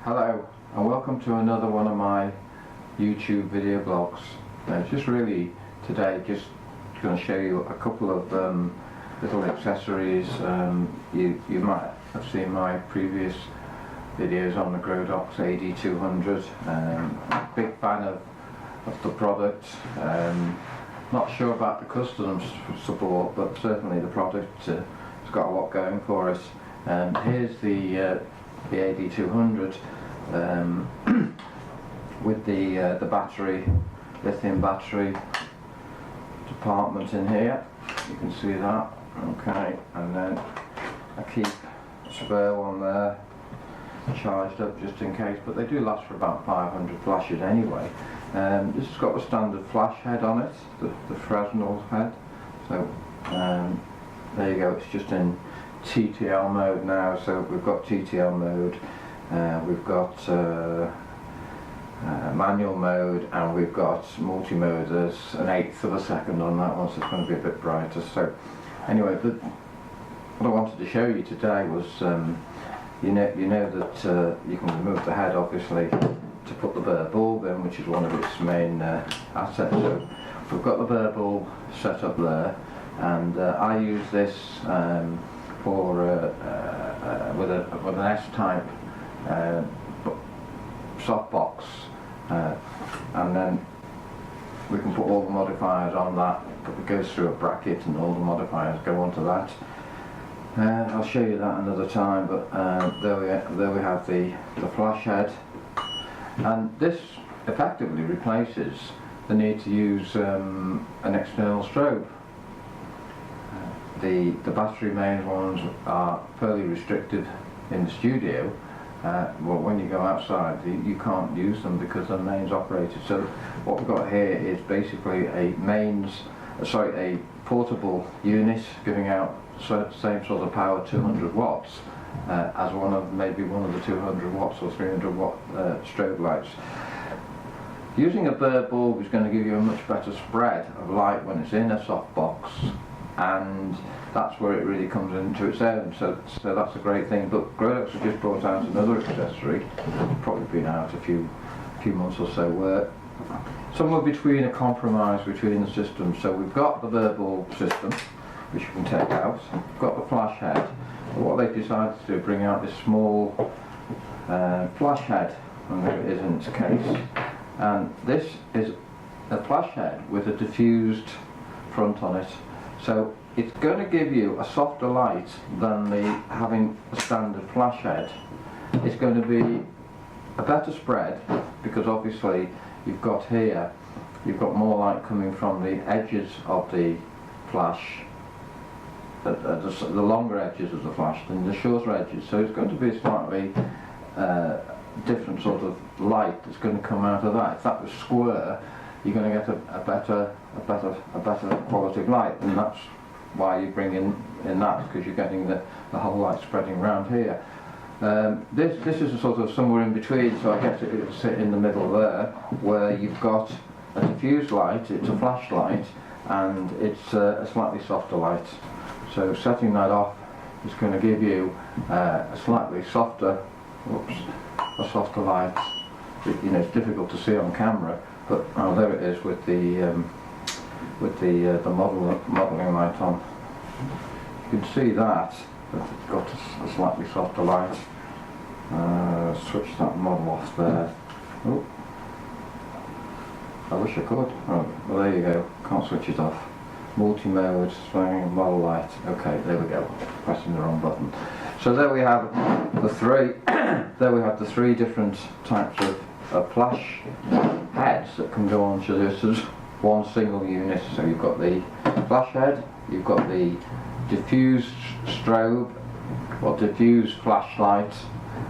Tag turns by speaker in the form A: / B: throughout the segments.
A: Hello and welcome to another one of my YouTube video blogs. Just really today just going to show you a couple of little accessories. You might have seen my previous videos on the Grodox H200. Big fan of the product. Not sure about the customs support, but certainly the product has got a lot going for us. Here's the H200 with the battery, lithium battery department in here. You can see that. Okay, and then I keep a spare one there charged up just in case, but they do last for about 500 flashes anyway. This has got a standard flash head on it, the Fresnel head. So there you go, it's just in TTL mode now. So we've got TTL mode, we've got manual mode, and we've got multi-mode. There's an 1/8 of a second on that one, so it's going to be a bit brighter. So anyway, what I wanted to show you today was you know that you can remove the head obviously to put the burr bulb in, which is one of its main assets. So we've got the burr bulb set up there, and I use this for with an S-type softbox, and then we can put all the modifiers on that. It goes through a bracket and all the modifiers go onto that. I'll show you that another time, but there we have the flash head, and this effectively replaces the need to use an external strobe. The battery mains ones are fairly restricted in the studio. Well, when you go outside you can't use them because the mains operated. So what we've got here is basically a portable unit giving out same sort of power, 200 watts, as maybe one of the 200 watts or 300 watt strobe lights. Using a burr bulb is going to give you a much better spread of light when it's in a softbox, and that's where it really comes into its own. So that's a great thing. But Grodox have just brought out another accessory. It's probably been out a few months or so, where somewhere between a compromise between the systems. So we've got the burr bulb system, which you can take out. We've got the flash head. But what they've decided to do is bring out this small flash head, and there it is in its case. And this is a flash head with a diffused front on it. So it's going to give you a softer light than having a standard flash head. It's going to be a better spread because obviously you've got more light coming from the edges of the flash, the longer edges of the flash than the shorter edges. So it's going to be a slightly different sort of light that's going to come out of that. If that was square, you're going to get a better quality of light, and that's why you bring in that, because you're getting the whole light spreading around here. This is a sort of somewhere in between, so I guess it would sit in the middle there, where you've got a diffused light, it's a flashlight, and it's a slightly softer light. So setting that off is going to give you a slightly softer, a softer light. It's difficult to see on camera, but there it is with the modelling light on. You can see that it's got a slightly softer light. Switch that model off there. Oh, I wish I could. Oh, well, there you go. Can't switch it off. Multi-mode, swinging model light. Okay, there we go. Pressing the wrong button. So there we have the three. There we have the three different types of flash heads that can go onto this as one single unit. So you've got the flash head, you've got the diffused strobe or diffused flashlight,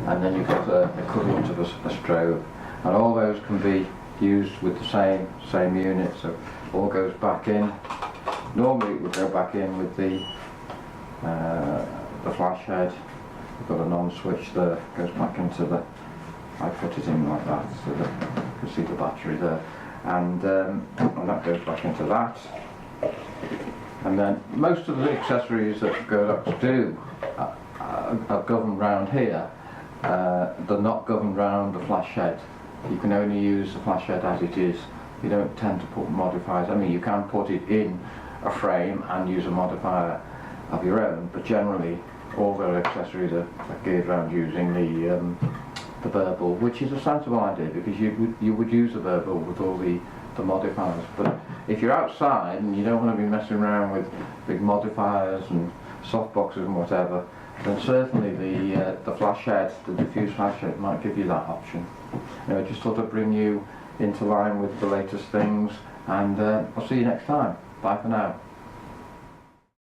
A: and then you've got the equivalent of a strobe, and all those can be used with the same unit. So all goes back in. Normally it would go back in with the flash head. We've got a non-switch there, goes back into the, I put it in like that so that you can see the battery there, and that goes back into that. And then most of the accessories that Grodox do are governed round here they're not governed around the flash head. You can only use the flash head as it is. You don't tend to put modifiers. I mean, you can put it in a frame and use a modifier of your own, but generally all their accessories are geared around using the burble, which is a sensible idea because you would use the burble with all the modifiers. But if you're outside and you don't want to be messing around with big modifiers and softboxes and whatever, then certainly the flash head, the diffuse flash head, might give you that option. I just thought I'd bring you into line with the latest things, and I'll see you next time. Bye for now.